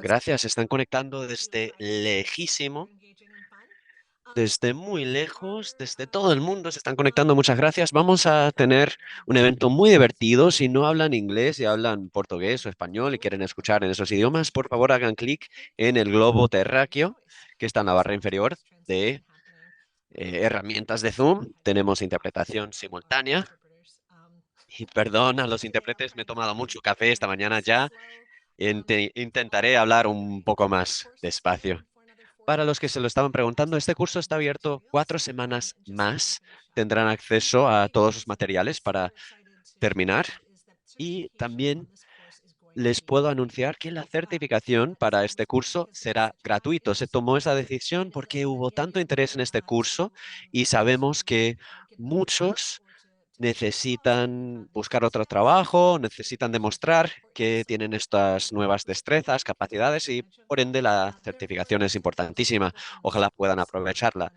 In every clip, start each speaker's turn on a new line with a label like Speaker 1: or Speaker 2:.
Speaker 1: Gracias, se están conectando desde lejísimo, desde muy lejos, desde todo el mundo se están conectando. Muchas gracias. Vamos a tener un evento muy divertido. Si no hablan inglés y hablan portugués o español y quieren escuchar en esos idiomas, por favor hagan clic en el globo terráqueo que está en la barra inferior de herramientas de Zoom. Tenemos interpretación simultánea. Y perdón a los intérpretes, me he tomado mucho café esta mañana ya. Intentaré hablar un poco más despacio. Para los que se lo estaban preguntando, este curso está abierto 4 semanas más. Tendrán acceso a todos los materiales para terminar y también les puedo anunciar que la certificación para este curso será gratuito. Se tomó esa decisión porque hubo tanto interés en este curso y sabemos que muchos necesitan buscar otro trabajo, necesitan demostrar que tienen estas nuevas destrezas, capacidades y por ende la certificación es importantísima. Ojalá puedan aprovecharla.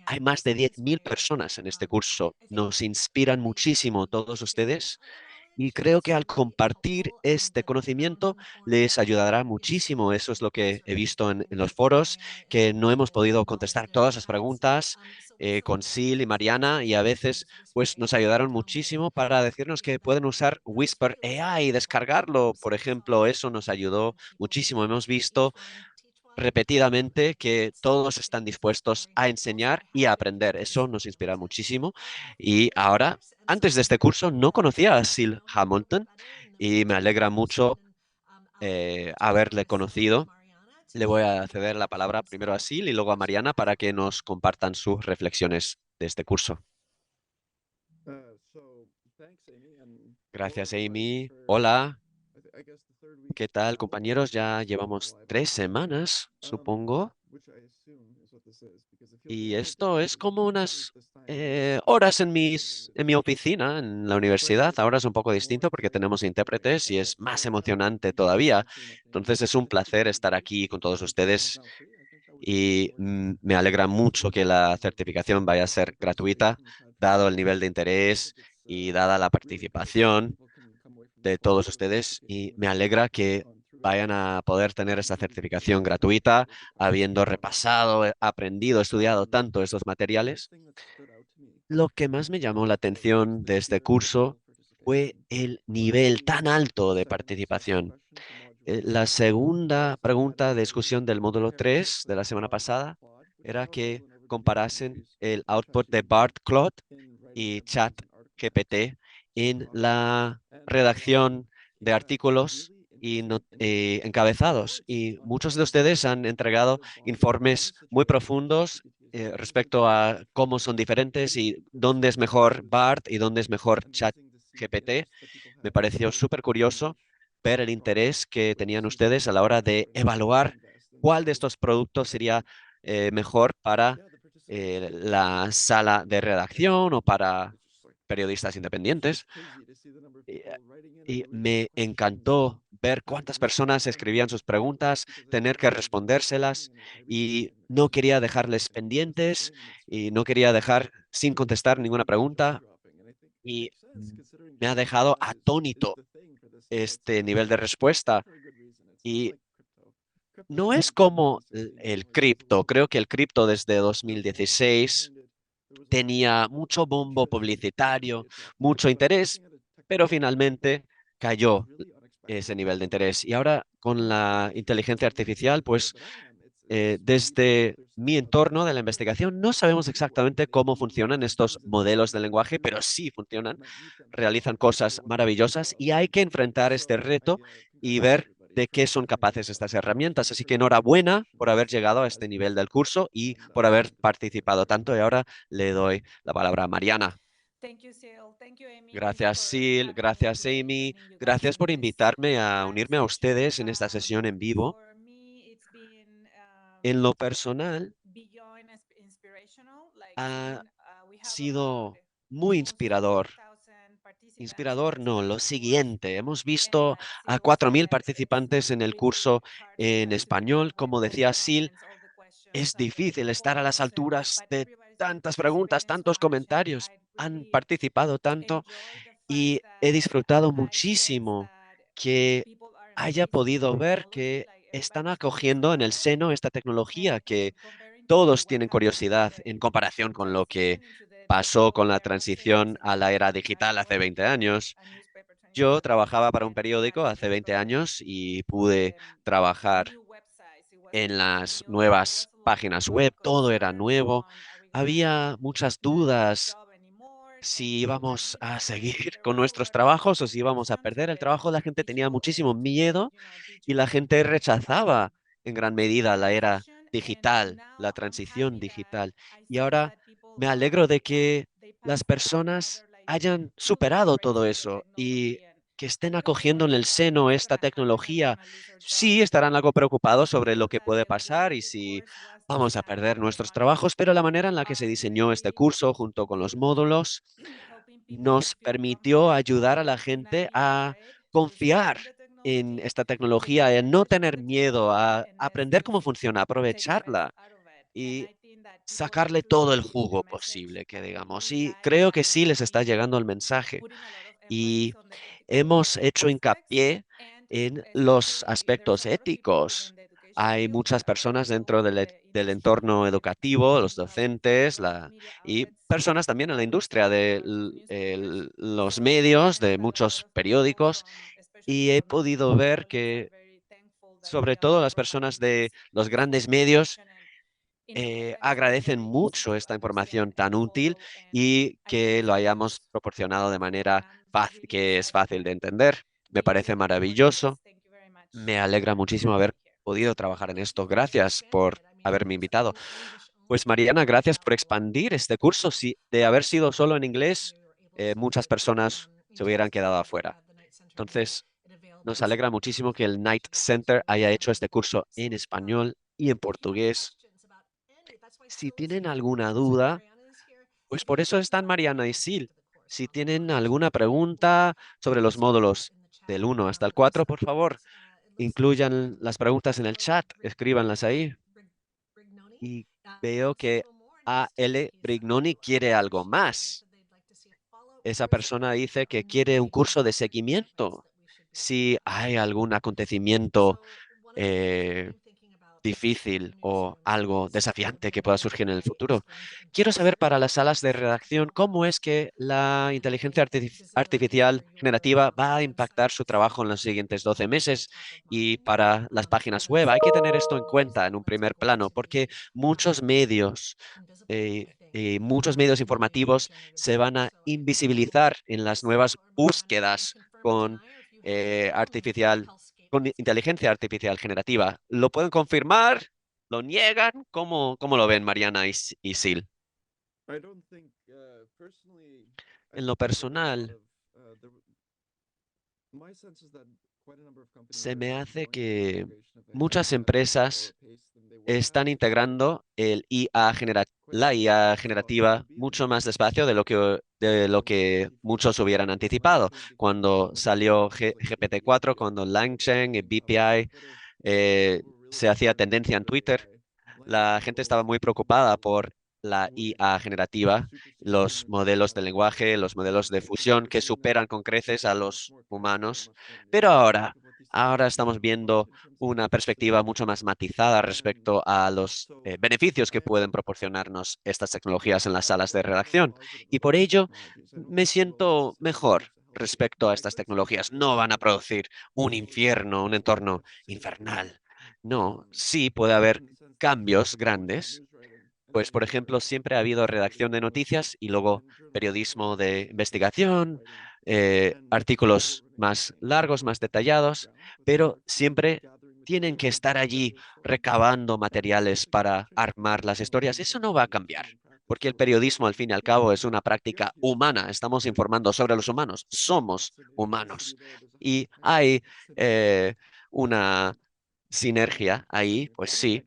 Speaker 1: Hay más de 10.000 personas en este curso. Nos inspiran muchísimo todos ustedes y creo que al compartir este conocimiento les ayudará muchísimo. Eso es lo que he visto en los foros, que no hemos podido contestar todas las preguntas con Sil y Mariana y a veces pues nos ayudaron muchísimo para decirnos que pueden usar Whisper AI y descargarlo. Por ejemplo, eso nos ayudó muchísimo. Hemos visto repetidamente que todos están dispuestos a enseñar y a aprender. Eso nos inspira muchísimo. Y ahora, antes de este curso, no conocía a Sil Hamilton y me alegra mucho haberle conocido. Le voy a ceder la palabra primero a Sil y luego a Mariana para que nos compartan sus reflexiones de este curso. Gracias, Amy. Hola, ¿qué tal, compañeros? Ya llevamos 3 semanas, supongo. Y esto es como unas horas en mi oficina, en la universidad. Ahora es un poco distinto porque tenemos intérpretes y es más emocionante todavía. Entonces es un placer estar aquí con todos ustedes y me alegra mucho que la certificación vaya a ser gratuita, dado el nivel de interés y dada la participación de todos ustedes. Y me alegra que vayan a poder tener esta certificación gratuita, habiendo repasado, aprendido, estudiado tanto estos materiales. Lo que más me llamó la atención de este curso fue el nivel tan alto de participación. La segunda pregunta de discusión del módulo 3 de la semana pasada era que comparasen el output de Bart Claude y ChatGPT en la redacción de artículos y encabezados. Y muchos de ustedes han entregado informes muy profundos respecto a cómo son diferentes y dónde es mejor BART y dónde es mejor ChatGPT. Me pareció súper curioso ver el interés que tenían ustedes a la hora de evaluar cuál de estos productos sería mejor para la sala de redacción o para periodistas independientes. Y, y me encantó ver cuántas personas escribían sus preguntas, tener que respondérselas y no quería dejarles pendientes y no quería dejar sin contestar ninguna pregunta y me ha dejado atónito este nivel de respuesta. Y no es como el cripto. Creo que el cripto desde 2016 tenía mucho bombo publicitario, mucho interés, pero finalmente cayó ese nivel de interés. Y ahora con la inteligencia artificial, pues desde mi entorno de la investigación no sabemos exactamente cómo funcionan estos modelos de lenguaje, pero sí funcionan, realizan cosas maravillosas y hay que enfrentar este reto y ver de qué son capaces estas herramientas. Así que enhorabuena por haber llegado a este nivel del curso y por haber participado tanto. Y ahora le doy la palabra a Mariana. Gracias, Sil. Gracias, Amy. Gracias por invitarme a unirme a ustedes en esta sesión en vivo. En lo personal, ha sido muy inspirador. Inspirador, no, lo siguiente. Hemos visto a 4.000 participantes en el curso en español. Como decía Sil, es difícil estar a las alturas de tantas preguntas, tantos comentarios. Han participado tanto y he disfrutado muchísimo que haya podido ver que están acogiendo en el seno esta tecnología que todos tienen curiosidad en comparación con lo que pasó con la transición a la era digital hace 20 años. Yo trabajaba para un periódico hace 20 años y pude trabajar en las nuevas páginas web, todo era nuevo, había muchas dudas si íbamos a seguir con nuestros trabajos o si íbamos a perder el trabajo. La gente tenía muchísimo miedo y la gente rechazaba en gran medida la era digital, la transición digital. Y ahora me alegro de que las personas hayan superado todo eso y que estén acogiendo en el seno esta tecnología. Sí, estarán algo preocupados sobre lo que puede pasar y si vamos a perder nuestros trabajos, pero la manera en la que se diseñó este curso junto con los módulos nos permitió ayudar a la gente a confiar en esta tecnología, en no tener miedo, a aprender cómo funciona, aprovecharla y sacarle todo el jugo posible, que digamos. Y creo que sí les está llegando el mensaje y hemos hecho hincapié en los aspectos éticos. Hay muchas personas dentro del entorno educativo, los docentes, y personas también en la industria de los medios, de muchos periódicos, y he podido ver que sobre todo las personas de los grandes medios agradecen mucho esta información tan útil y que lo hayamos proporcionado de manera que es fácil de entender. Me parece maravilloso. Me alegra muchísimo haber podido trabajar en esto. Gracias por haberme invitado. Pues Mariana, gracias por expandir este curso. Si de haber sido solo en inglés, muchas personas se hubieran quedado afuera. Entonces, nos alegra muchísimo que el Knight Center haya hecho este curso en español y en portugués. Si tienen alguna duda, pues por eso están Mariana y Sil. Si tienen alguna pregunta sobre los módulos del 1 hasta el 4, por favor, incluyan las preguntas en el chat, escríbanlas ahí. Y veo que A.L. Brignoni quiere algo más. Esa persona dice que quiere un curso de seguimiento. Si hay algún acontecimiento eh, difícil o algo desafiante que pueda surgir en el futuro. Quiero saber para las salas de redacción cómo es que la inteligencia artificial generativa va a impactar su trabajo en los siguientes 12 meses y para las páginas web. Hay que tener esto en cuenta en un primer plano porque muchos medios informativos se van a invisibilizar en las nuevas búsquedas con con inteligencia artificial generativa. ¿Lo pueden confirmar? ¿Lo niegan? ¿Cómo lo ven Mariana y Sil? En lo personal, se me hace que muchas empresas están integrando la IA generativa mucho más despacio de lo que muchos hubieran anticipado. Cuando salió GPT-4, cuando LangChain y BPI se hacía tendencia en Twitter, la gente estaba muy preocupada por la IA generativa, los modelos de lenguaje, los modelos de fusión que superan con creces a los humanos. Pero ahora estamos viendo una perspectiva mucho más matizada respecto a los beneficios que pueden proporcionarnos estas tecnologías en las salas de redacción. Y por ello me siento mejor respecto a estas tecnologías. No van a producir un infierno, un entorno infernal. No, sí puede haber cambios grandes. Pues, por ejemplo, siempre ha habido redacción de noticias y luego periodismo de investigación, artículos más largos, más detallados, pero siempre tienen que estar allí recabando materiales para armar las historias. Eso no va a cambiar, porque el periodismo, al fin y al cabo, es una práctica humana. Estamos informando sobre los humanos. Somos humanos. Y hay una sinergia ahí, pues sí,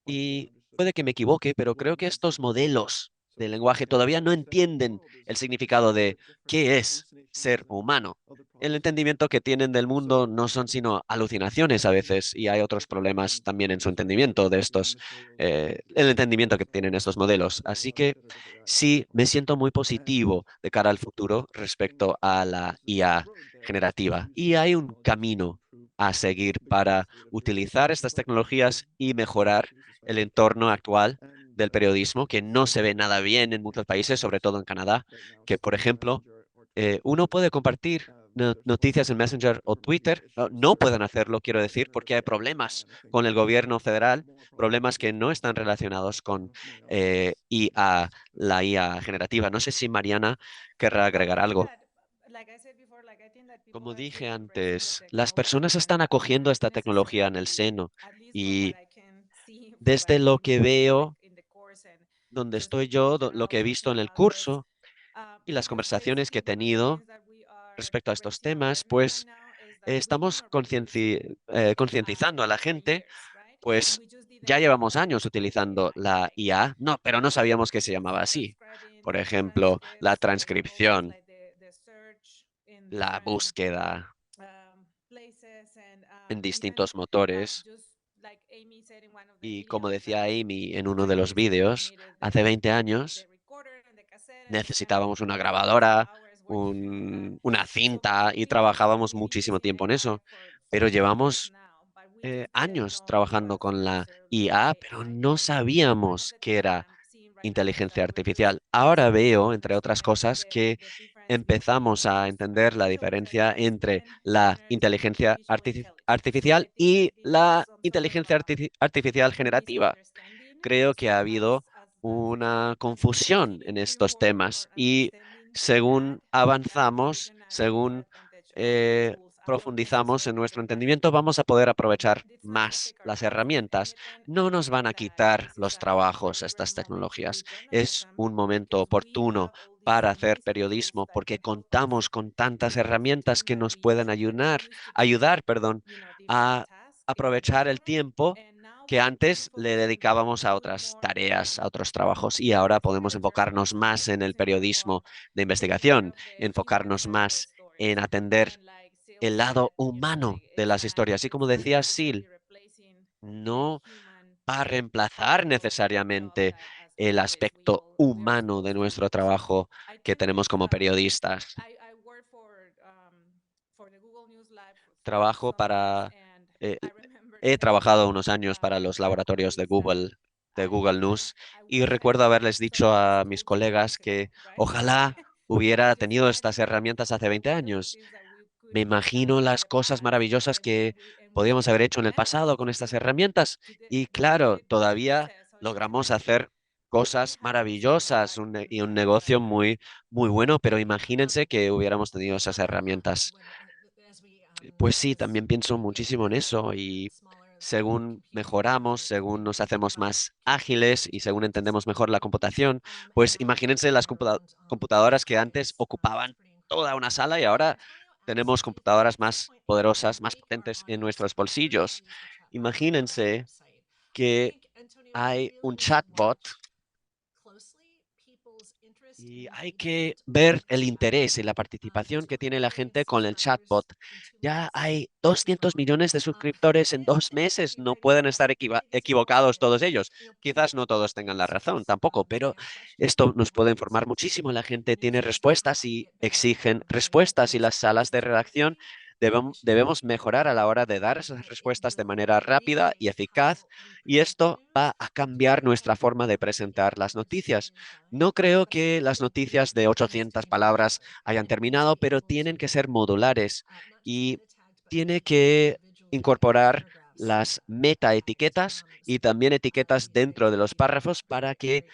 Speaker 1: y puede que me equivoque, pero creo que estos modelos de lenguaje todavía no entienden el significado de qué es ser humano. El entendimiento que tienen del mundo no son sino alucinaciones a veces y hay otros problemas también en su entendimiento el entendimiento que tienen estos modelos. Así que sí, me siento muy positivo de cara al futuro respecto a la IA generativa y hay un camino a seguir para utilizar estas tecnologías y mejorar el entorno actual del periodismo, que no se ve nada bien en muchos países, sobre todo en Canadá, que, por ejemplo, uno puede compartir noticias en Messenger o Twitter. No pueden hacerlo, quiero decir, porque hay problemas con el gobierno federal, problemas que no están relacionados con IA, la IA generativa. No sé si Mariana querrá agregar algo. Como dije antes, las personas están acogiendo esta tecnología en el seno y desde lo que veo, donde estoy yo, lo que he visto en el curso y las conversaciones que he tenido respecto a estos temas, pues estamos concientizando a la gente, pues ya llevamos años utilizando la IA, no, pero no sabíamos que se llamaba así. Por ejemplo, la transcripción, la búsqueda en distintos motores. Y como decía Amy en uno de los vídeos, hace 20 años necesitábamos una grabadora, una cinta y trabajábamos muchísimo tiempo en eso. Pero llevamos años trabajando con la IA, pero no sabíamos que era inteligencia artificial. Ahora veo, entre otras cosas, que empezamos a entender la diferencia entre la inteligencia artificial y la inteligencia artificial generativa. Creo que ha habido una confusión en estos temas y según avanzamos, según profundizamos en nuestro entendimiento, vamos a poder aprovechar más las herramientas. No nos van a quitar los trabajos estas tecnologías. Es un momento oportuno para hacer periodismo porque contamos con tantas herramientas que nos pueden ayudar, a aprovechar el tiempo que antes le dedicábamos a otras tareas, a otros trabajos, y ahora podemos enfocarnos más en el periodismo de investigación, enfocarnos más en atender el lado humano de las historias. Y como decía Sil, no va a reemplazar necesariamente el aspecto humano de nuestro trabajo que tenemos como periodistas. Trabajo para, eh, he trabajado unos años para los laboratorios de Google News, y recuerdo haberles dicho a mis colegas que ojalá hubiera tenido estas herramientas hace 20 años. Me imagino las cosas maravillosas que podíamos haber hecho en el pasado con estas herramientas. Y claro, todavía logramos hacer cosas maravillosas y un negocio muy, muy bueno, pero imagínense que hubiéramos tenido esas herramientas. Pues sí, también pienso muchísimo en eso y según mejoramos, según nos hacemos más ágiles y según entendemos mejor la computación, pues imagínense las computadoras que antes ocupaban toda una sala y ahora tenemos computadoras más poderosas, más potentes en nuestros bolsillos. Imagínense que hay un chatbot y hay que ver el interés y la participación que tiene la gente con el chatbot. Ya hay 200 millones de suscriptores en 2 meses. No pueden estar equivocados todos ellos. Quizás no todos tengan la razón tampoco, pero esto nos puede informar muchísimo. La gente tiene respuestas y exigen respuestas y las salas de redacción debemos mejorar a la hora de dar esas respuestas de manera rápida y eficaz. Y esto va a cambiar nuestra forma de presentar las noticias. No creo que las noticias de 800 palabras hayan terminado, pero tienen que ser modulares y tiene que incorporar las metaetiquetas y también etiquetas dentro de los párrafos para que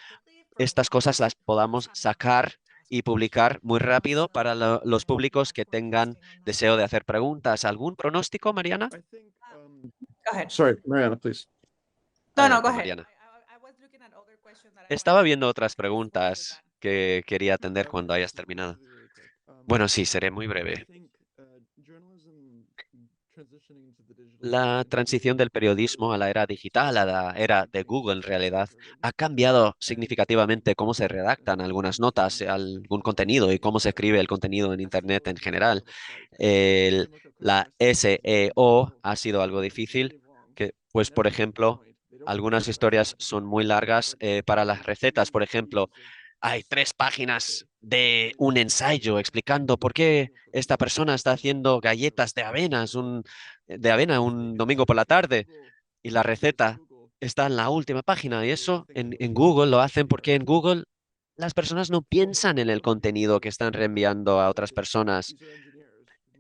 Speaker 1: estas cosas las podamos sacar y publicar muy rápido para los públicos que tengan deseo de hacer preguntas. ¿Algún pronóstico, Mariana?
Speaker 2: Go ahead.
Speaker 3: Sorry, Mariana, please.
Speaker 2: No, no, go
Speaker 1: Adelante,
Speaker 2: ahead.
Speaker 1: Mariana. Estaba viendo otras preguntas que quería atender cuando hayas terminado. Bueno, sí, seré muy breve. La transición del periodismo a la era digital, a la era de Google en realidad, ha cambiado significativamente cómo se redactan algunas notas, algún contenido y cómo se escribe el contenido en Internet en general. La SEO ha sido algo difícil, que, pues, por ejemplo, algunas historias son muy largas para las recetas. Por ejemplo, hay 3 páginas de un ensayo explicando por qué esta persona está haciendo galletas de avena un domingo por la tarde y la receta está en la última página. Y eso en Google lo hacen porque en Google las personas no piensan en el contenido que están reenviando a otras personas.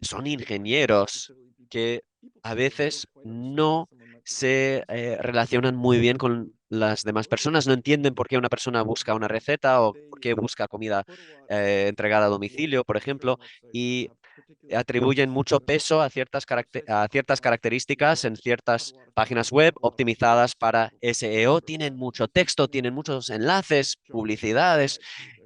Speaker 1: Son ingenieros que a veces no se relacionan muy bien con las demás personas, no entienden por qué una persona busca una receta o por qué busca comida entregada a domicilio, por ejemplo, y atribuyen mucho peso a a ciertas características en ciertas páginas web optimizadas para SEO. Tienen mucho texto, tienen muchos enlaces, publicidades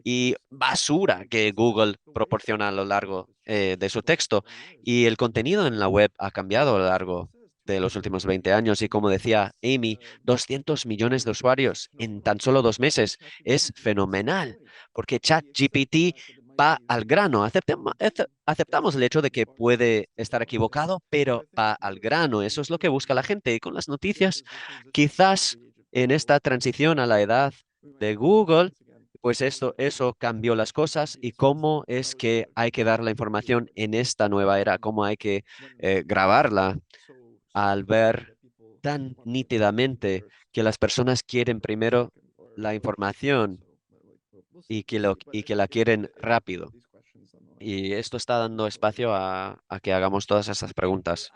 Speaker 1: y basura que Google proporciona a lo largo de su texto. Y el contenido en la web ha cambiado a lo largo de los últimos 20 años. Y como decía Amy, 200 millones de usuarios en tan solo 2 meses es fenomenal, porque ChatGPT va al grano. Aceptamos el hecho de que puede estar equivocado, pero va al grano. Eso es lo que busca la gente. Y con las noticias, quizás en esta transición a la edad de Google, pues eso cambió las cosas y cómo es que hay que dar la información en esta nueva era, cómo hay que grabarla al ver tan nítidamente que las personas quieren primero la información y que la quieren rápido. Y esto está dando espacio a que hagamos todas esas preguntas.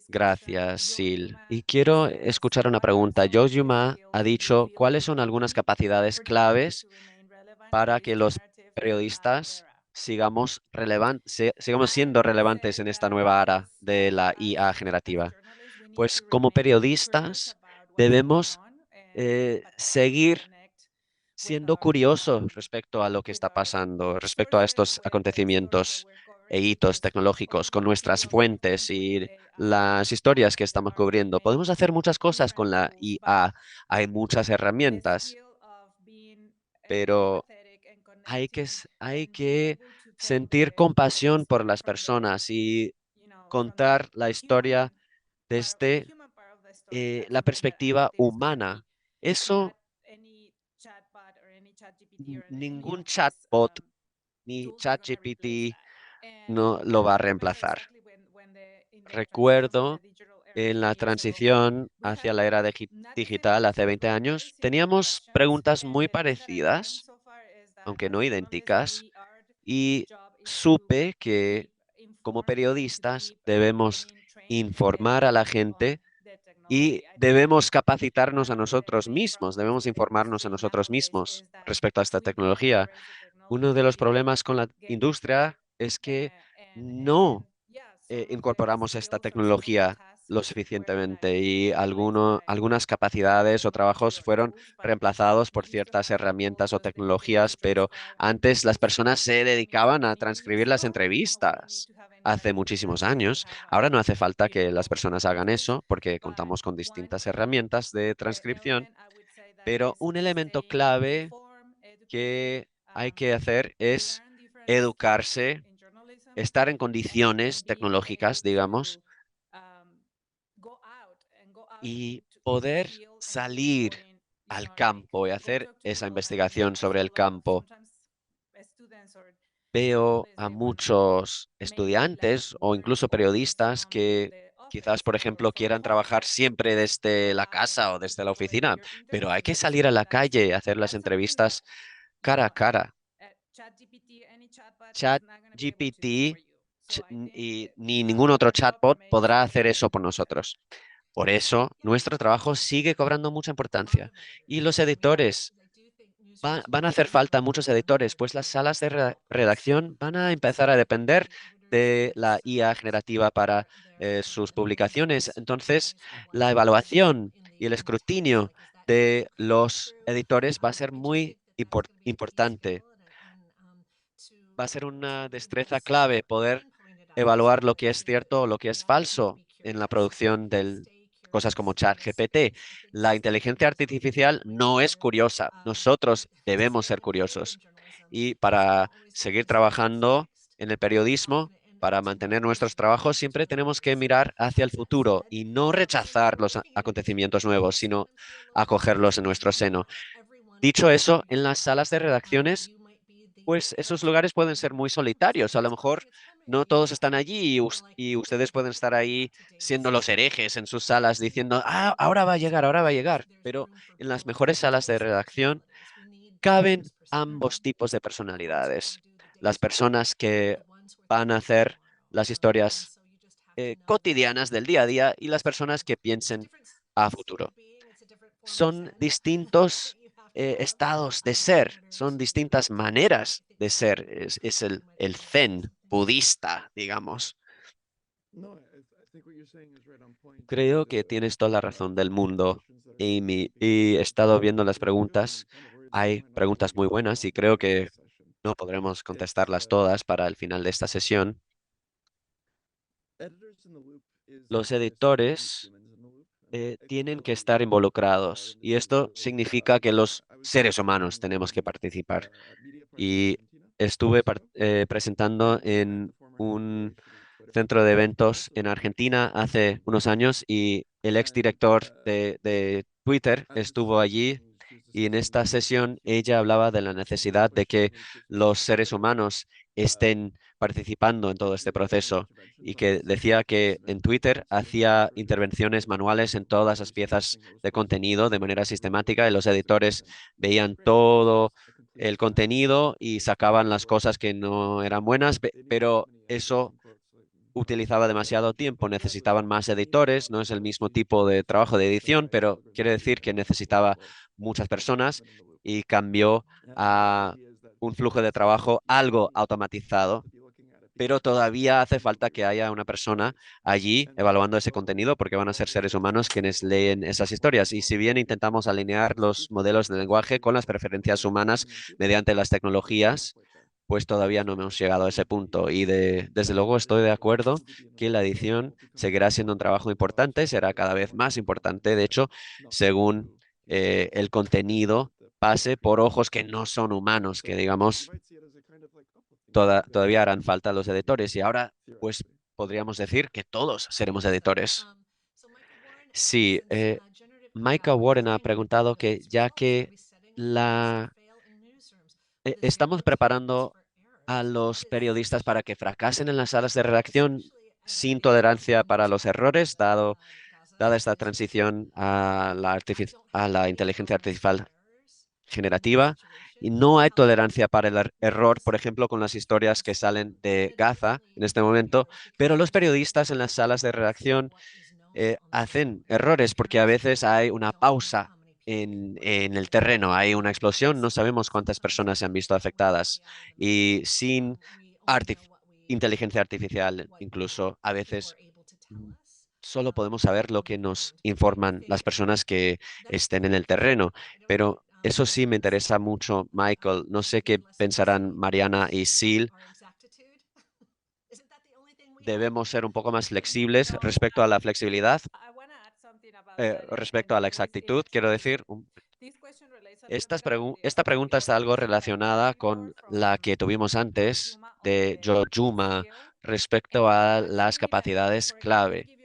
Speaker 1: Gracias, Sil. Y quiero escuchar una pregunta. Joe Yuma ha dicho, ¿cuáles son algunas capacidades claves para que los periodistas sigamos siendo relevantes en esta nueva era de la IA generativa? Pues como periodistas debemos seguir siendo curiosos respecto a lo que está pasando, respecto a estos acontecimientos e hitos tecnológicos con nuestras fuentes y las historias que estamos cubriendo. Podemos hacer muchas cosas con la IA. Hay muchas herramientas, pero hay que sentir compasión por las personas y contar la historia desde la perspectiva humana. Eso ningún chatbot ni ChatGPT no lo va a reemplazar. Recuerdo en la transición hacia la era digital hace 20 años, teníamos preguntas muy parecidas, aunque no idénticas, y supe que como periodistas debemos informar a la gente y debemos capacitarnos a nosotros mismos, debemos informarnos a nosotros mismos respecto a esta tecnología. Uno de los problemas con la industria es que no incorporamos esta tecnología lo suficientemente y algunas capacidades o trabajos fueron reemplazados por ciertas herramientas o tecnologías, pero antes las personas se dedicaban a transcribir las entrevistas. Hace muchísimos años. Ahora no hace falta que las personas hagan eso porque contamos con distintas herramientas de transcripción, pero un elemento clave que hay que hacer es educarse, estar en condiciones tecnológicas, digamos, y poder salir al campo y hacer esa investigación sobre el campo. Veo a muchos estudiantes o incluso periodistas que quizás, por ejemplo, quieran trabajar siempre desde la casa o desde la oficina, pero hay que salir a la calle y hacer las entrevistas cara a cara. ChatGPT y ni ningún otro chatbot podrá hacer eso por nosotros. Por eso, nuestro trabajo sigue cobrando mucha importancia. Y los editores, van a hacer falta muchos editores, pues las salas de redacción van a empezar a depender de la IA generativa para sus publicaciones. Entonces, la evaluación y el escrutinio de los editores va a ser muy importante. Va a ser una destreza clave poder evaluar lo que es cierto o lo que es falso en la producción de cosas como ChatGPT. La inteligencia artificial no es curiosa. Nosotros debemos ser curiosos. Y para seguir trabajando en el periodismo, para mantener nuestros trabajos, siempre tenemos que mirar hacia el futuro y no rechazar los acontecimientos nuevos, sino acogerlos en nuestro seno. Dicho eso, en las salas de redacciones, pues esos lugares pueden ser muy solitarios. A lo mejor no todos están allí y ustedes pueden estar ahí siendo los herejes en sus salas diciendo, ah, ahora va a llegar, ahora va a llegar. Pero en las mejores salas de redacción caben ambos tipos de personalidades. Las personas que van a hacer las historias cotidianas del día a día y las personas que piensen a futuro. Son distintos estados de ser, son distintas maneras de ser. Es el zen budista, digamos. Creo que tienes toda la razón del mundo, Amy, y he estado viendo las preguntas. Hay preguntas muy buenas y creo que no podremos contestarlas todas para el final de esta sesión. Los editores tienen que estar involucrados y esto significa que los seres humanos tenemos que participar. Y estuve presentando en un centro de eventos en Argentina hace unos años y el exdirector de Twitter estuvo allí y en esta sesión ella hablaba de la necesidad de que los seres humanos estén participando en todo este proceso y que decía que en Twitter hacía intervenciones manuales en todas las piezas de contenido de manera sistemática y los editores veían todo el contenido y sacaban las cosas que no eran buenas, pero eso utilizaba demasiado tiempo, necesitaban más editores, no es el mismo tipo de trabajo de edición, pero quiere decir que necesitaba muchas personas y cambió a un flujo de trabajo algo automatizado, pero todavía hace falta que haya una persona allí evaluando ese contenido porque van a ser seres humanos quienes leen esas historias. Y si bien intentamos alinear los modelos de lenguaje con las preferencias humanas mediante las tecnologías, pues todavía no hemos llegado a ese punto. Y desde luego estoy de acuerdo que la edición seguirá siendo un trabajo importante, será cada vez más importante, de hecho, según el contenido pase por ojos que no son humanos, que digamos todavía harán falta los editores y ahora pues podríamos decir que todos seremos editores. Sí, Micah Warren ha preguntado que ya que la estamos preparando a los periodistas para que fracasen en las salas de redacción sin tolerancia para los errores, dada esta transición a a la inteligencia artificial generativa y no hay tolerancia para el error, por ejemplo, con las historias que salen de Gaza en este momento, pero los periodistas en las salas de redacción hacen errores porque a veces hay una pausa en el terreno, hay una explosión, no sabemos cuántas personas se han visto afectadas y sin artif- inteligencia artificial incluso a veces mm, solo podemos saber lo que nos informan las personas que estén en el terreno, pero eso sí me interesa mucho, Michael. No sé qué pensarán Mariana y Sil. Debemos ser un poco más flexibles respecto a la flexibilidad, respecto a la exactitud. Quiero decir, esta pregunta está algo relacionada con la que tuvimos antes de Jojuma respecto a las capacidades clave.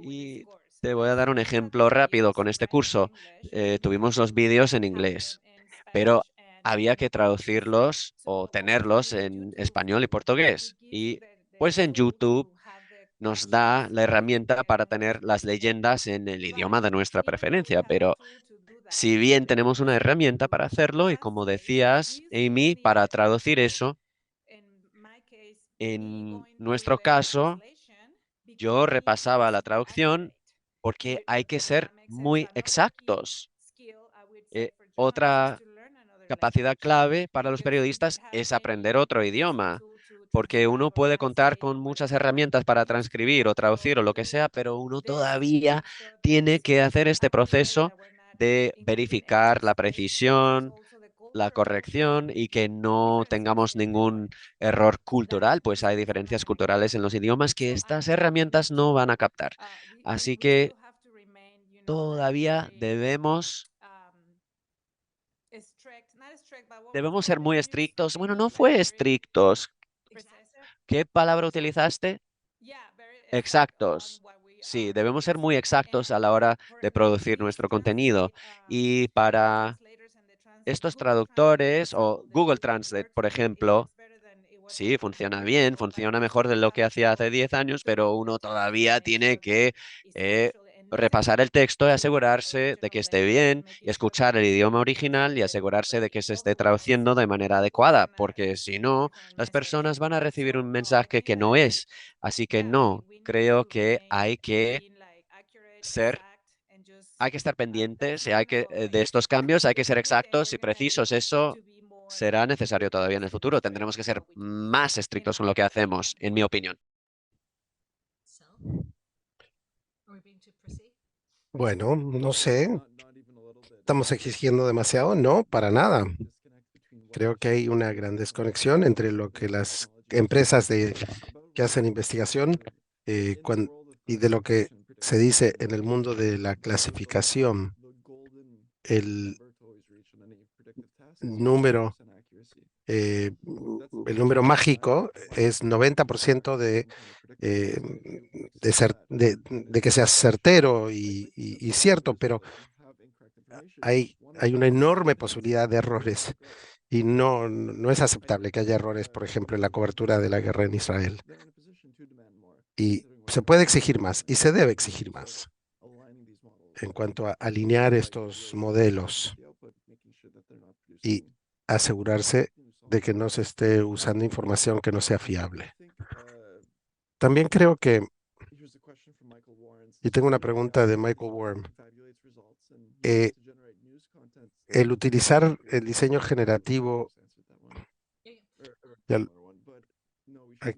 Speaker 1: Y te voy a dar un ejemplo rápido con este curso. Tuvimos los vídeos en inglés, pero había que traducirlos o tenerlos en español y portugués. Y pues en YouTube nos da la herramienta para tener las leyendas en el idioma de nuestra preferencia, pero si bien tenemos una herramienta para hacerlo y como decías, Amy, para traducir eso, en nuestro caso yo repasaba la traducción porque hay que ser muy exactos. Otra capacidad clave para los periodistas es aprender otro idioma, porque uno puede contar con muchas herramientas para transcribir o traducir o lo que sea, pero uno todavía tiene que hacer este proceso de verificar la precisión, la corrección y que no tengamos ningún error cultural, pues hay diferencias culturales en los idiomas que estas herramientas no van a captar. Así que todavía debemos ser muy estrictos. Bueno, no fue estrictos. ¿Qué palabra utilizaste? Exactos. Sí, debemos ser muy exactos a la hora de producir nuestro contenido. Y para estos traductores o Google Translate, por ejemplo, sí, funciona bien, funciona mejor de lo que hacía hace 10 años, pero uno todavía tiene que eh, repasar el texto y asegurarse de que esté bien, y escuchar el idioma original y asegurarse de que se esté traduciendo de manera adecuada, porque si no, las personas van a recibir un mensaje que no es. Así que no, creo que ser hay que estar pendientes y de estos cambios, hay que ser exactos y precisos. Eso será necesario todavía en el futuro. Tendremos que ser más estrictos con lo que hacemos, en mi opinión.
Speaker 3: Bueno, no sé, ¿estamos exigiendo demasiado? No, para nada. Creo que hay una gran desconexión entre lo que las empresas que hacen investigación y de lo que se dice en el mundo de la clasificación. El número, el número mágico es 90% eh, de que sea certero y cierto, pero hay una enorme posibilidad de errores y no es aceptable que haya errores, por ejemplo, en la cobertura de la guerra en Israel. Y se puede exigir más y se debe exigir más en cuanto a alinear estos modelos y asegurarse de que no se esté usando información que no sea fiable. También creo que, y tengo una pregunta de Michael Worm, eh, el utilizar el diseño generativo, ya- eh,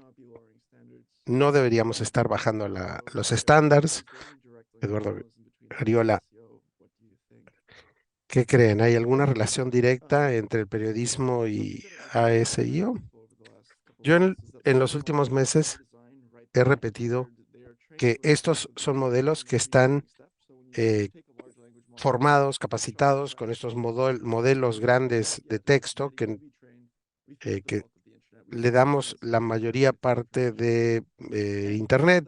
Speaker 3: no deberíamos estar bajando los estándares. Eduardo Ariola, ¿qué creen? ¿Hay alguna relación directa entre el periodismo y ASIO? Yo en los últimos meses he repetido que estos son modelos que están eh, formados, capacitados con estos modelos grandes de texto que le damos la mayoría parte de Internet,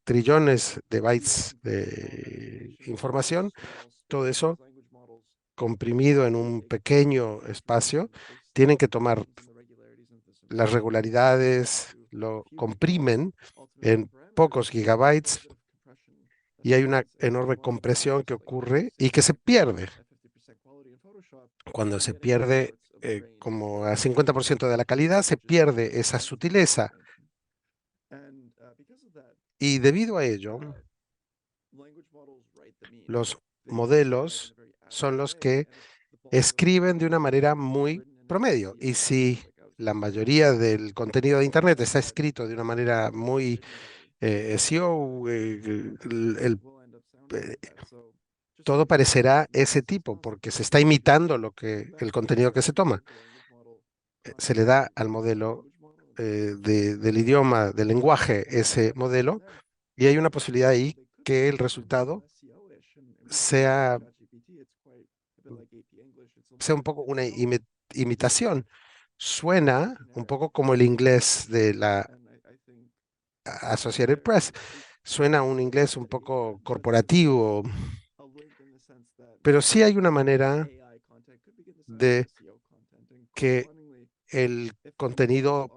Speaker 3: trillones de bytes de información, todo eso comprimido en un pequeño espacio, tienen que tomar las regularidades, lo comprimen en pocos gigabytes y hay una enorme compresión que ocurre y que se pierde. Cuando se pierde como a 50% de la calidad, se pierde esa sutileza. Y debido a ello, los modelos son los que escriben de una manera muy promedio. Y si la mayoría del contenido de Internet está escrito de una manera muy SEO, eh, todo parecerá ese tipo, porque se está imitando el contenido que se toma. Se le da al modelo del idioma, del lenguaje, ese modelo, y hay una posibilidad ahí que el resultado sea, sea un poco una imitación. Suena un poco como el inglés de la Associated Press. Suena un inglés un poco corporativo, pero sí hay una manera de que el contenido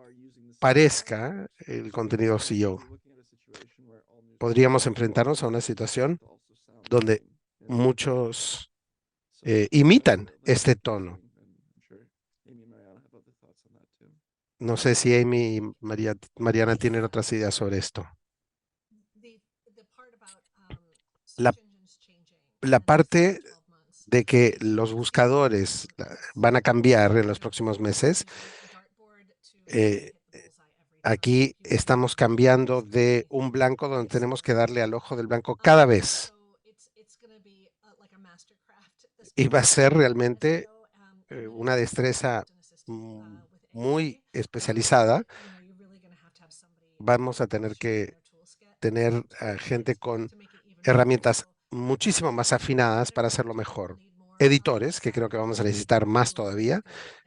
Speaker 3: parezca el contenido SEO. Podríamos enfrentarnos a una situación donde muchos imitan este tono. No sé si Amy y Mariana tienen otras ideas sobre esto. La, la parte de que los buscadores van a cambiar en los próximos meses, eh, aquí estamos cambiando de un blanco donde tenemos que darle al ojo del blanco cada vez. Y va a ser realmente una destreza mm, muy especializada. Vamos a tener que tener gente con herramientas muchísimo más afinadas para hacerlo mejor. Editores, que creo que vamos a necesitar más todavía.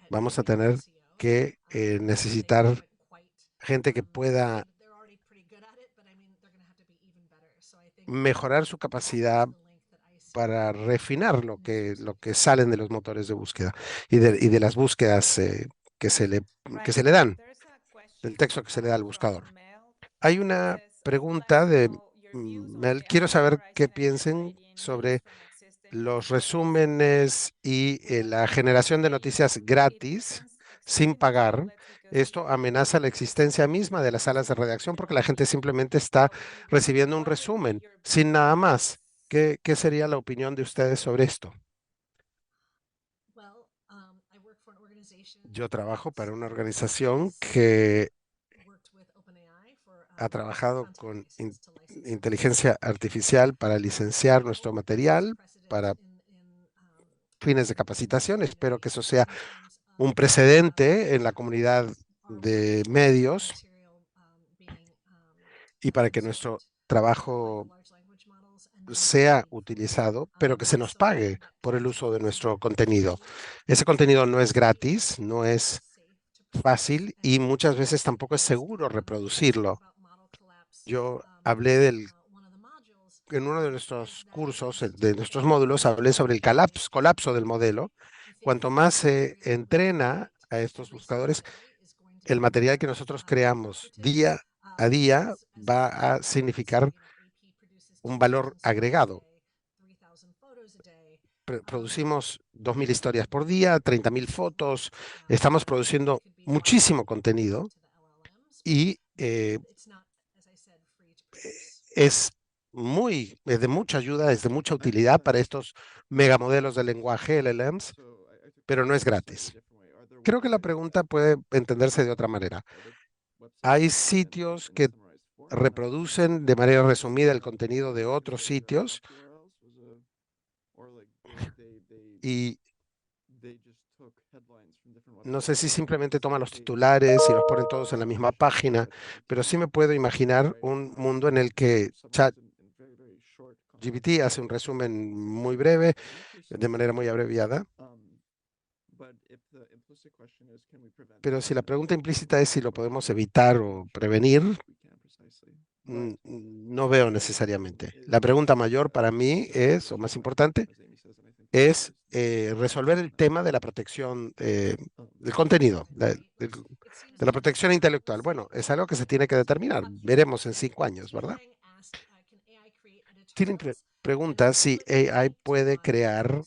Speaker 3: Vamos a tener que necesitar gente que pueda mejorar su capacidad para refinar lo que salen de los motores de búsqueda y de las búsquedas que se le dan, del texto que se le da al buscador. Hay una pregunta de Mel. Quiero saber qué piensen sobre los resúmenes y la generación de noticias gratis sin pagar. Esto amenaza la existencia misma de las salas de redacción porque la gente simplemente está recibiendo un resumen sin nada más. ¿Qué sería la opinión de ustedes sobre esto? Yo trabajo para una organización que ha trabajado con inteligencia artificial para licenciar nuestro material para fines de capacitación. Espero que eso sea un precedente en la comunidad de medios y para que nuestro trabajo sea utilizado, pero que se nos pague por el uso de nuestro contenido. Ese contenido no es gratis, no es fácil y muchas veces tampoco es seguro reproducirlo. Yo hablé en uno de nuestros cursos, de nuestros módulos, hablé sobre el colapso del modelo. Cuanto más se entrena a estos buscadores, el material que nosotros creamos día a día va a significar un valor agregado. Producimos 2.000 historias por día, 30.000 fotos, estamos produciendo muchísimo contenido y es de mucha ayuda, es de mucha utilidad para estos megamodelos de lenguaje, LLMs, pero no es gratis. Creo que la pregunta puede entenderse de otra manera. Hay sitios que reproducen de manera resumida el contenido de otros sitios y no sé si simplemente toman los titulares y los ponen todos en la misma página, pero sí me puedo imaginar un mundo en el que ChatGPT hace un resumen muy breve, de manera muy abreviada. Pero si la pregunta implícita es si lo podemos evitar o prevenir, no veo necesariamente. La pregunta mayor para mí es, o más importante, es resolver el tema de la protección del contenido, de la protección intelectual. Bueno, es algo que se tiene que determinar. Veremos en 5 años, ¿verdad? Tienen preguntas si AI puede crear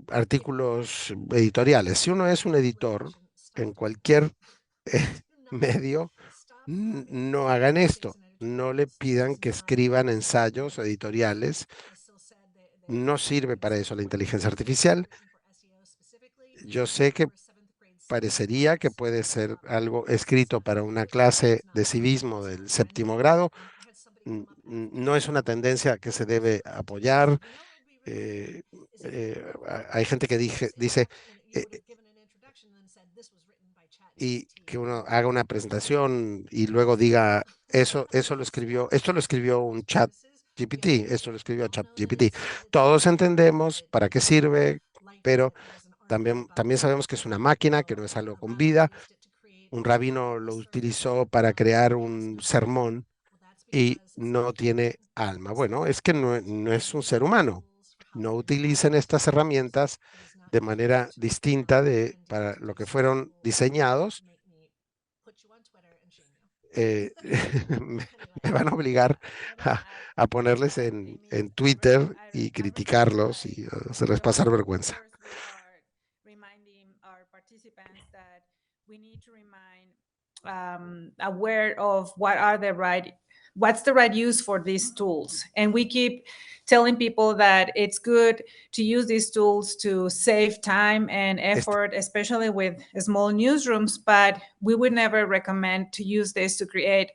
Speaker 3: artículos editoriales. Si uno es un editor en cualquier medio, no hagan esto. No le pidan que escriban ensayos editoriales. No sirve para eso la inteligencia artificial. Yo sé que parecería que puede ser algo escrito para una clase de civismo del 7º grado. No es una tendencia que se debe apoyar. Hay gente que dice y que uno haga una presentación y luego diga, esto lo escribió un chat GPT, esto lo escribió chat GPT. Todos entendemos para qué sirve, pero también sabemos que es una máquina, que no es algo con vida. Un rabino lo utilizó para crear un sermón y no tiene alma. Bueno, es que no es un ser humano. No utilicen estas herramientas de manera distinta para lo que fueron diseñados. Me van a obligar a ponerles en Twitter y criticarlos y hacerles pasar vergüenza.
Speaker 2: Aware of what's the right use for these tools. And we keep telling people that it's good to use these tools to save time and effort, especially with small newsrooms, but we would never recommend to use this to create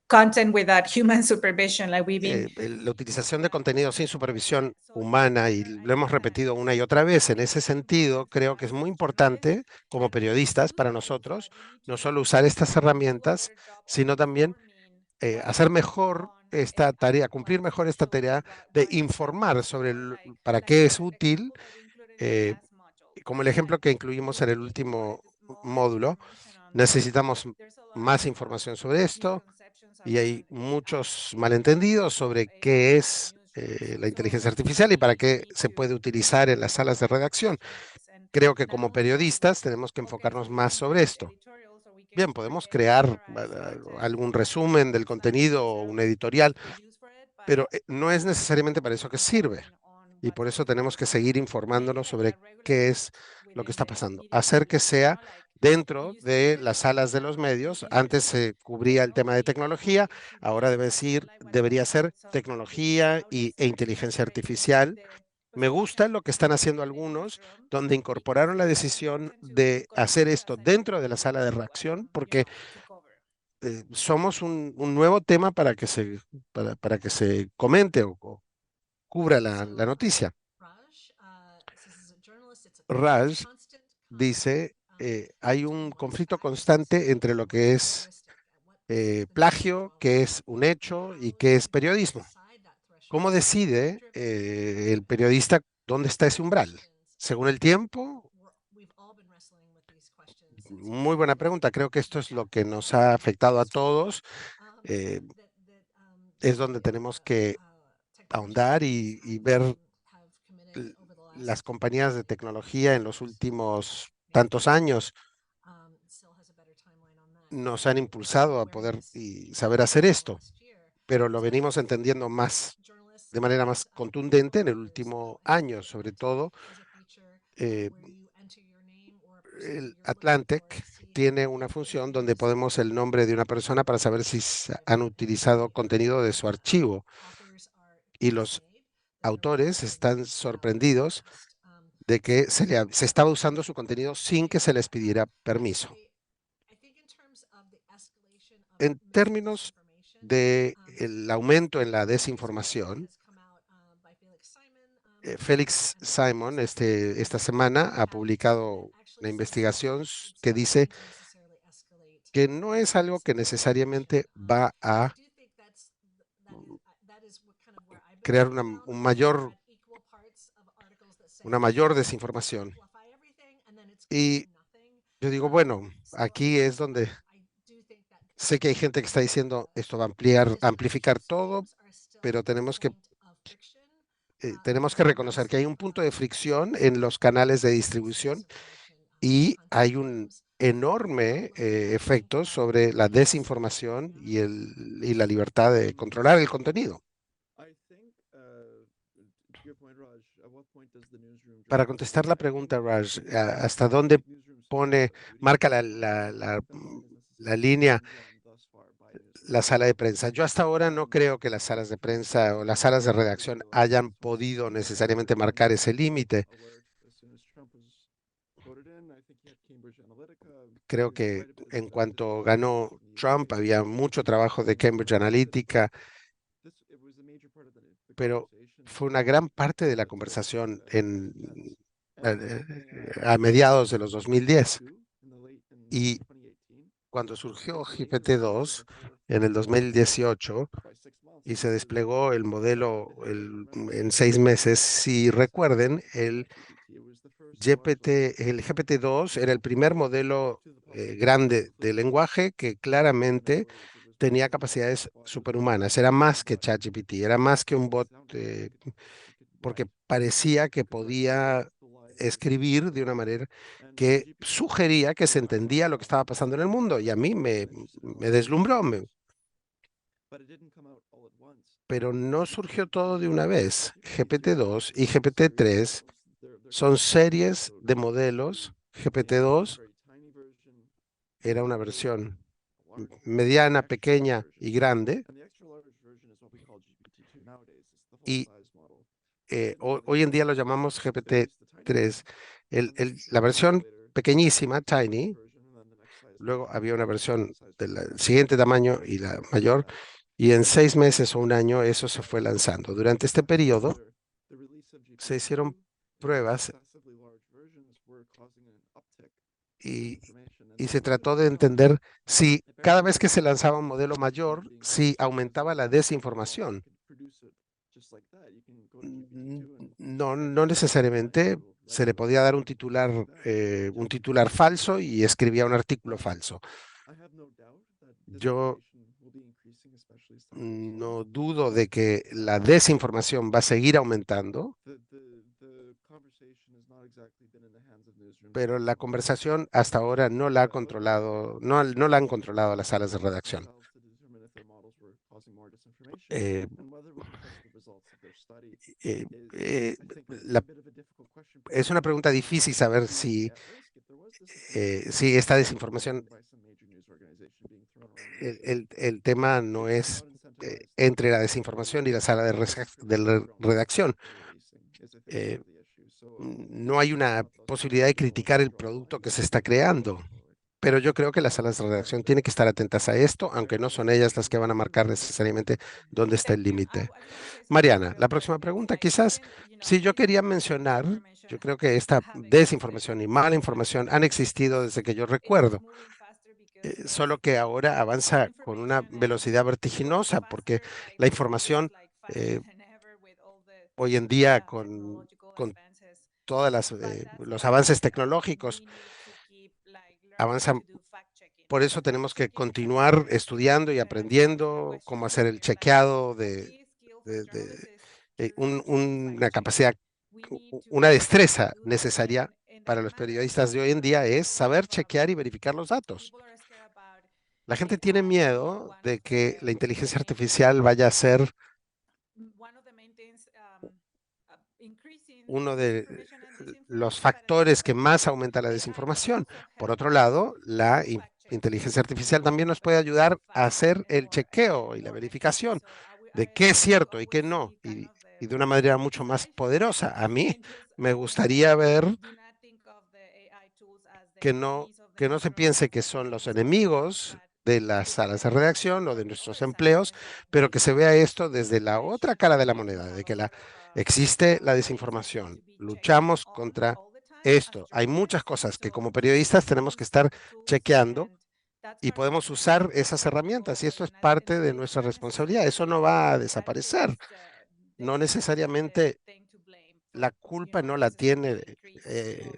Speaker 2: content without human supervision, like we've been.
Speaker 3: La utilización de contenido sin supervisión humana, y lo hemos repetido una y otra vez, en ese sentido, creo que es muy importante como periodistas para nosotros, no solo usar estas herramientas, sino también hacer mejor esta tarea, cumplir mejor esta tarea de informar sobre para qué es útil, como el ejemplo que incluimos en el último módulo. Necesitamos más información sobre esto y hay muchos malentendidos sobre qué es la inteligencia artificial y para qué se puede utilizar en las salas de redacción. Creo que como periodistas tenemos que enfocarnos más sobre esto. Bien, podemos crear algún resumen del contenido o un editorial, pero no es necesariamente para eso que sirve. Y por eso tenemos que seguir informándonos sobre qué es lo que está pasando. Hacer que sea dentro de las salas de los medios. Antes se cubría el tema de tecnología, ahora debería ser tecnología e inteligencia artificial. Me gusta lo que están haciendo algunos, donde incorporaron la decisión de hacer esto dentro de la sala de redacción, porque somos un nuevo tema para que se comente o cubra la noticia. Raj dice, hay un conflicto constante entre lo que es plagio, que es un hecho y que es periodismo. ¿Cómo decide el periodista dónde está ese umbral? ¿Según el tiempo? Muy buena pregunta. Creo que esto es lo que nos ha afectado a todos. eh, es donde tenemos que ahondar y ver las compañías de tecnología en los últimos tantos años nos han impulsado a poder y saber hacer esto, pero lo venimos entendiendo más, de manera más contundente en el último año, sobre todo. El Atlantic tiene una función donde podemos el nombre de una persona para saber si han utilizado contenido de su archivo, y los autores están sorprendidos de que se estaba usando su contenido sin que se les pidiera permiso. En términos del aumento en la desinformación, Felix Simon esta semana ha publicado una investigación que dice que no es algo que necesariamente va a crear una mayor desinformación. Y yo digo, bueno, aquí es donde sé que hay gente que está diciendo esto va a amplificar todo, pero tenemos que reconocer que hay un punto de fricción en los canales de distribución y hay un enorme efecto sobre la desinformación y la libertad de controlar el contenido. Para contestar la pregunta, Raj, ¿hasta dónde marca la línea la sala de prensa? Yo hasta ahora no creo que las salas de prensa o las salas de redacción hayan podido necesariamente marcar ese límite. Creo que en cuanto ganó Trump había mucho trabajo de Cambridge Analytica, pero fue una gran parte de la conversación a mediados de los 2010. Y cuando surgió GPT-2 en el 2018 y se desplegó el modelo en 6 meses, si recuerden, el GPT-2 era el primer modelo grande de lenguaje que claramente tenía capacidades superhumanas. Era más que ChatGPT, era más que un bot, porque parecía que podía escribir de una manera que sugería que se entendía lo que estaba pasando en el mundo. Y a mí me deslumbró, pero no surgió todo de una vez. GPT-2 y GPT-3 son series de modelos. GPT-2 era una versión mediana, pequeña y grande. Y hoy en día lo llamamos GPT-3. La versión pequeñísima, tiny, luego había una versión del siguiente tamaño y la mayor, y en 6 meses o un año eso se fue lanzando. Durante este periodo se hicieron pruebas y, y se trató de entender si cada vez que se lanzaba un modelo mayor, si aumentaba la desinformación. No, no necesariamente. Se le podía dar un titular falso y escribía un artículo falso. Yo No dudo de que la desinformación va a seguir aumentando, pero la conversación hasta ahora no la ha controlado, no la han controlado las salas de redacción. Eh, eh, eh, la- es una pregunta difícil saber si esta desinformación, el tema no es entre la desinformación y la sala de redacción. Eh, no hay una posibilidad de criticar el producto que se está creando. Pero yo creo que las salas de redacción tienen que estar atentas a esto, aunque no son ellas las que van a marcar necesariamente dónde está el límite. Mariana, la próxima pregunta, quizás, si yo quería mencionar, yo creo que esta desinformación y mala información han existido desde que yo recuerdo, solo que ahora avanza con una velocidad vertiginosa, porque la información eh, hoy en día con todos los avances tecnológicos avanzan. Por eso tenemos que continuar estudiando y aprendiendo cómo hacer el chequeado una capacidad, una destreza necesaria para los periodistas de hoy en día es saber chequear y verificar los datos. La gente tiene miedo de que la inteligencia artificial vaya a ser uno de los factores que más aumenta la desinformación. Por otro lado, inteligencia artificial también nos puede ayudar a hacer el chequeo y la verificación de qué es cierto y qué no, y de una manera mucho más poderosa. A mí me gustaría ver que no se piense que son los enemigos de las salas de redacción o de nuestros empleos, pero que se vea esto desde la otra cara de la moneda, de que existe la desinformación. Luchamos contra esto. Hay muchas cosas que como periodistas tenemos que estar chequeando y podemos usar esas herramientas y esto es parte de nuestra responsabilidad. Eso no va a desaparecer. No necesariamente la culpa no la tiene eh,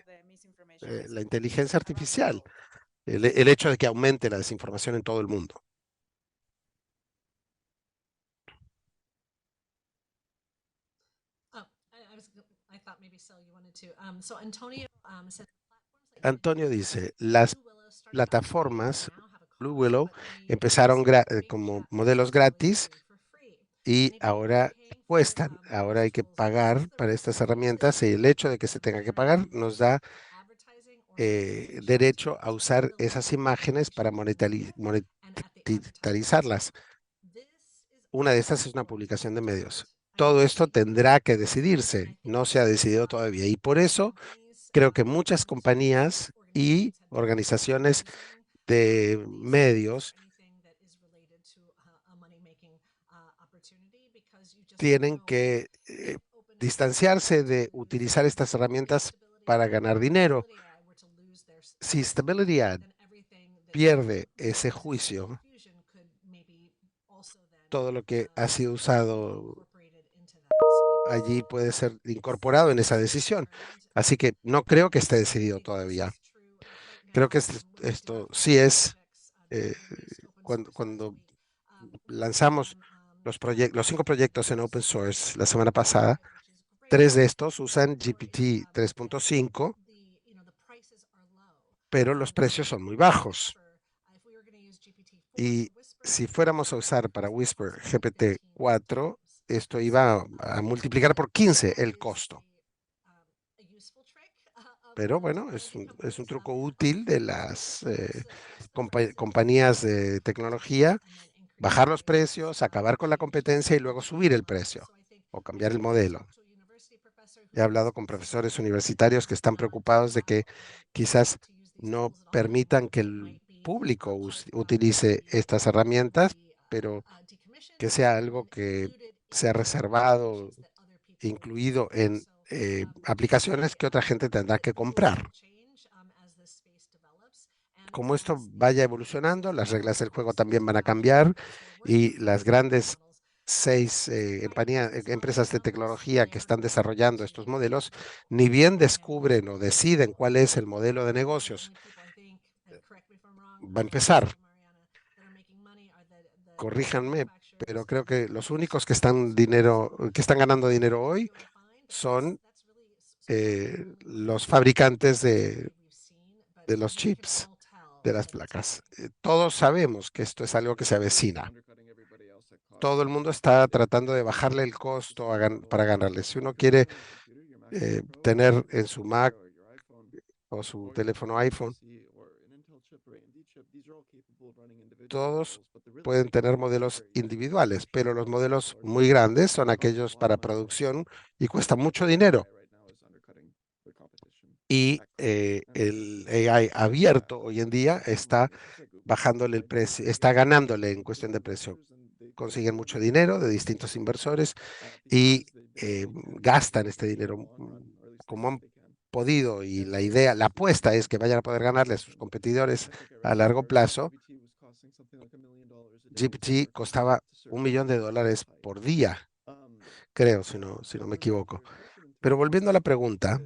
Speaker 3: la inteligencia artificial, el hecho de que aumente la desinformación en todo el mundo.
Speaker 4: Oh, I was, I thought maybe Sil, you wanted to. So Antonio says
Speaker 3: Antonio dice, las plataformas Blue Willow empezaron como modelos gratis y ahora cuestan. Ahora hay que pagar para estas herramientas y el hecho de que se tenga que pagar nos da derecho a usar esas imágenes para monetarizarlas. Una de estas es una publicación de medios. Todo esto tendrá que decidirse, no se ha decidido todavía. Y por eso creo que muchas compañías y organizaciones de medios tienen que distanciarse de utilizar estas herramientas para ganar dinero. Si Stability Ad pierde ese juicio, todo lo que ha sido usado allí puede ser incorporado en esa decisión. Así que no creo que esté decidido todavía. Creo que esto sí es cuando lanzamos los 5 proyectos en open source la semana pasada, 3 de estos usan GPT 3.5, pero los precios son muy bajos. Y si fuéramos a usar para Whisper GPT-4, esto iba a multiplicar por 15 el costo. Pero bueno, es un truco útil de las compañías de tecnología, bajar los precios, acabar con la competencia y luego subir el precio o cambiar el modelo. He hablado con profesores universitarios que están preocupados de que quizás no permitan que el público utilice estas herramientas, pero que sea algo que sea reservado, incluido en aplicaciones que otra gente tendrá que comprar. Como esto vaya evolucionando, las reglas del juego también van a cambiar y las grandes 6 empresas de tecnología que están desarrollando estos modelos, ni bien descubren o deciden cuál es el modelo de negocios, va a empezar. Corríjanme, pero creo que los únicos que están ganando dinero hoy son los fabricantes de los chips, de las placas. Todos sabemos que esto es algo que se avecina. Todo el mundo está tratando de bajarle el costo para ganarle. Si uno quiere tener en su Mac o su teléfono iPhone, todos pueden tener modelos individuales, pero los modelos muy grandes son aquellos para producción y cuestan mucho dinero. Y el AI abierto hoy en día está bajándole el precio, está ganándole en cuestión de precio. Consiguen mucho dinero de distintos inversores y gastan este dinero como han podido, y la apuesta es que vayan a poder ganarle a sus competidores a largo plazo. GPT costaba $1 millón por día, creo, si no me equivoco. Pero volviendo a la pregunta,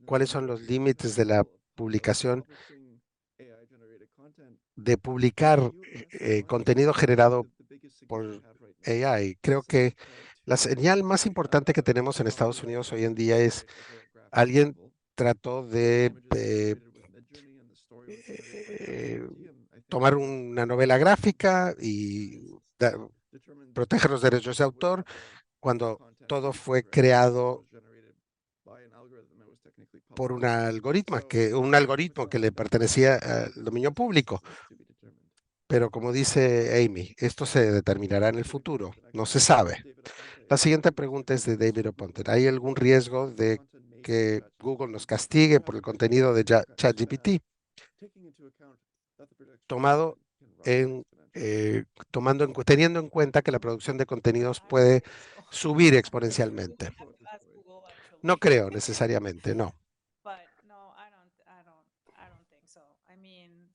Speaker 3: ¿cuáles son los límites de la publicación? De publicar contenido generado por AI. Creo que la señal más importante que tenemos en Estados Unidos hoy en día es alguien trató de tomar una novela gráfica y proteger los derechos de autor cuando todo fue creado por un algoritmo que le pertenecía al dominio público. Pero como dice Amy, esto se determinará en el futuro, no se sabe. La siguiente pregunta es de David Oponter. ¿Hay algún riesgo de que Google nos castigue por el contenido de ChatGPT? Teniendo en cuenta que la producción de contenidos puede subir exponencialmente. No creo necesariamente, no.
Speaker 2: But no, I don't think so. I mean,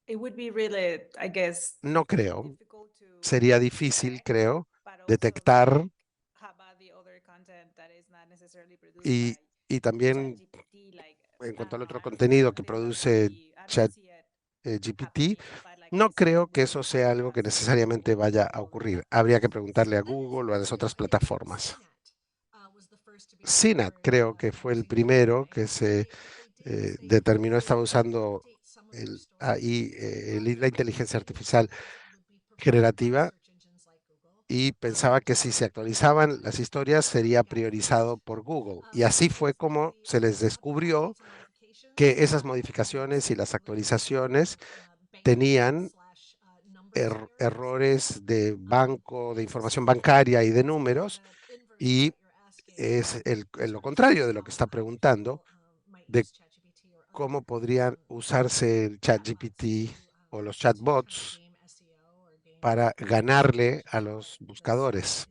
Speaker 2: it would be really, I guess,
Speaker 3: No creo.
Speaker 2: difficult to
Speaker 3: Sería difícil,
Speaker 2: detect,
Speaker 3: creo,
Speaker 2: but also
Speaker 3: detectar
Speaker 2: like how about the other content that is not necessarily produced
Speaker 3: y,
Speaker 2: by
Speaker 3: y también
Speaker 2: ChatGPT, like
Speaker 3: en
Speaker 2: I
Speaker 3: cuanto
Speaker 2: don't
Speaker 3: al
Speaker 2: know,
Speaker 3: otro
Speaker 2: I don't think
Speaker 3: contenido
Speaker 2: that
Speaker 3: que
Speaker 2: they're gonna
Speaker 3: produce
Speaker 2: be, I don't see it
Speaker 3: GPT,
Speaker 2: happening, but like
Speaker 3: no
Speaker 2: I said,
Speaker 3: creo
Speaker 2: it
Speaker 3: que
Speaker 2: would
Speaker 3: eso
Speaker 2: be
Speaker 3: sea algo que necesariamente vaya a ocurrir. Habría que preguntarle a Google o a las otras plataformas. CNET creo que fue el primero que se determinó, estaba usando la inteligencia artificial generativa y pensaba que si se actualizaban las historias sería priorizado por Google. Y así fue como se les descubrió que esas modificaciones y las actualizaciones tenían errores de banco, de información bancaria y de números, y es lo contrario de lo que está preguntando, de cómo podrían usarse el ChatGPT o los chatbots para ganarle a los buscadores.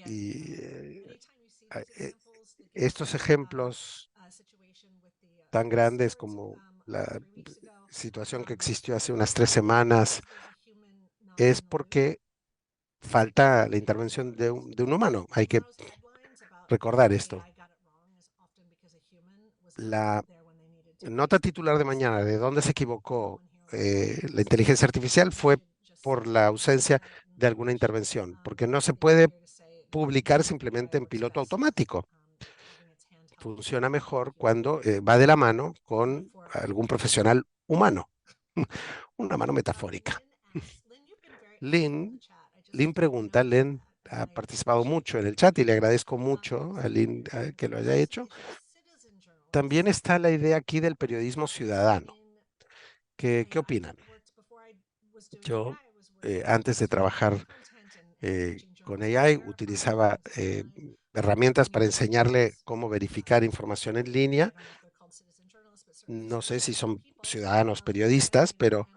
Speaker 3: Y estos ejemplos tan grandes como la situación que existió hace unas 3 semanas es porque falta la intervención de un humano. Hay que recordar esto. La nota titular de mañana de dónde se equivocó la inteligencia artificial fue por la ausencia de alguna intervención, porque no se puede publicar simplemente en piloto automático. Funciona mejor cuando va de la mano con algún profesional humano, una mano metafórica. Lynn pregunta, Lynn ha participado mucho en el chat y le agradezco mucho a Lynn que lo haya hecho. También está la idea aquí del periodismo ciudadano. ¿Qué opinan? Yo, antes de trabajar con AI, utilizaba herramientas para enseñarle cómo verificar información en línea. No sé si son ciudadanos periodistas, pero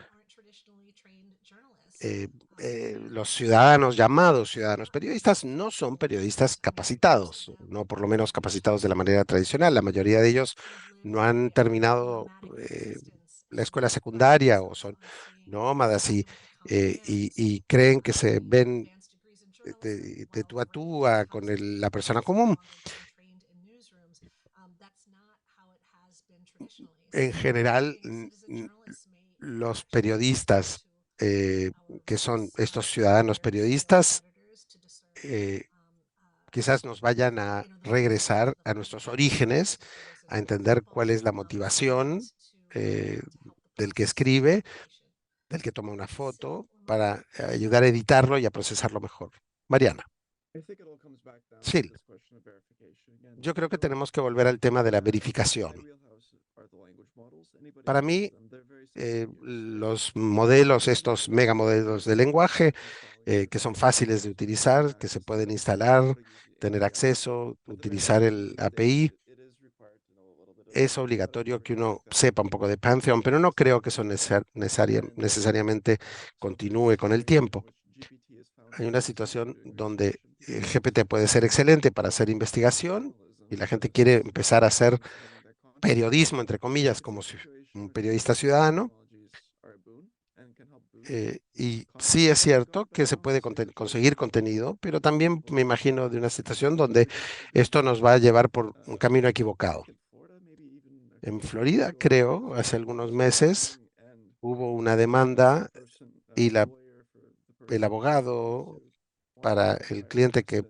Speaker 3: los ciudadanos llamados ciudadanos periodistas no son periodistas capacitados, no por lo menos capacitados de la manera tradicional. La mayoría de ellos no han terminado la escuela secundaria o son nómadas y creen que se ven de tú a tú con la persona común. En general, los periodistas, que son estos ciudadanos periodistas, quizás nos vayan a regresar a nuestros orígenes, a entender cuál es la motivación del que escribe, del que toma una foto, para ayudar a editarlo y a procesarlo mejor. Mariana. Sí, yo creo que tenemos que volver al tema de la verificación. Para mí, los modelos, estos megamodelos de lenguaje, que son fáciles de utilizar, que se pueden instalar, tener acceso, utilizar el API, es obligatorio que uno sepa un poco de Pantheon, pero no creo que eso necesariamente continúe con el tiempo. Hay una situación donde el GPT puede ser excelente para hacer investigación y la gente quiere empezar a hacer periodismo, entre comillas, como un periodista ciudadano. Y sí es cierto que se puede conseguir contenido, pero también me imagino de una situación donde esto nos va a llevar por un camino equivocado. En Florida, creo, hace algunos meses, hubo una demanda y el abogado para el cliente que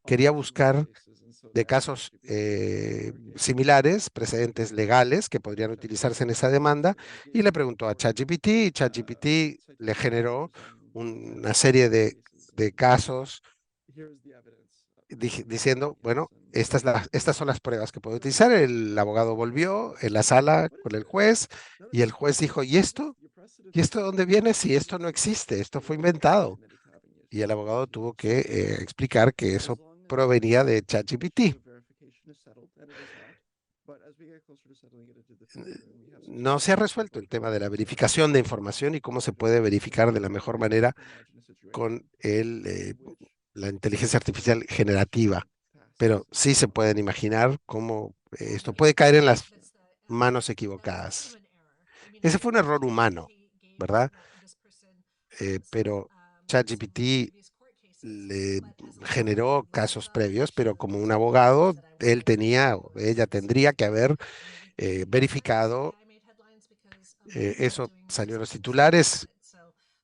Speaker 3: quería buscar de casos similares, precedentes legales que podrían utilizarse en esa demanda, y le preguntó a ChatGPT, y ChatGPT le generó una serie de casos diciendo, bueno, estas son las pruebas que puedo utilizar. El abogado volvió en la sala con el juez y el juez dijo, ¿y esto? ¿Y esto de dónde viene? Si esto no existe, esto fue inventado. Y el abogado tuvo que explicar que eso provenía de ChatGPT. No se ha resuelto el tema de la verificación de información y cómo se puede verificar de la mejor manera con la inteligencia artificial generativa. Pero sí se pueden imaginar cómo esto puede caer en las manos equivocadas. Ese fue un error humano, ¿verdad? Pero ChatGPT le generó casos previos, pero como un abogado, él tenía o ella tendría que haber verificado. Eso salió en los titulares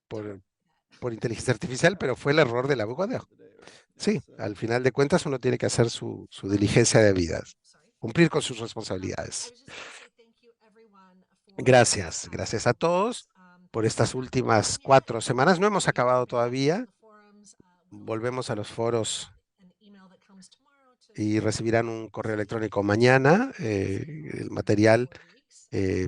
Speaker 3: por inteligencia artificial, pero fue el error del abogado. Sí, al final de cuentas uno tiene que hacer su diligencia de vidas, cumplir con sus responsabilidades. Gracias, gracias a todos por estas últimas 4 semanas. No hemos acabado todavía. Volvemos a los foros y recibirán un correo electrónico mañana. El material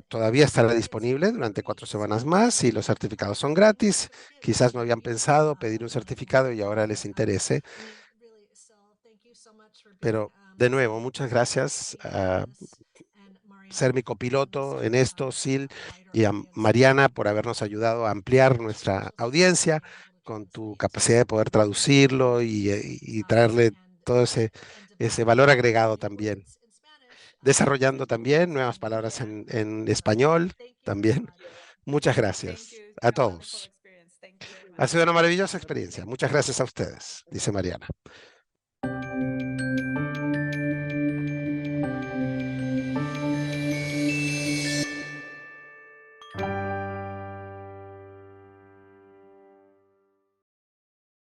Speaker 3: todavía estará disponible durante 4 semanas más y los certificados son gratis. Quizás no habían pensado pedir un certificado y ahora les interese. Pero de nuevo, muchas gracias a ser mi copiloto en esto, Sil, y a Mariana por habernos ayudado a ampliar nuestra audiencia con tu capacidad de poder traducirlo y traerle todo ese valor agregado también. Desarrollando también nuevas palabras en español también. Muchas gracias a todos. Ha sido una maravillosa experiencia. Muchas gracias a ustedes, dice Mariana.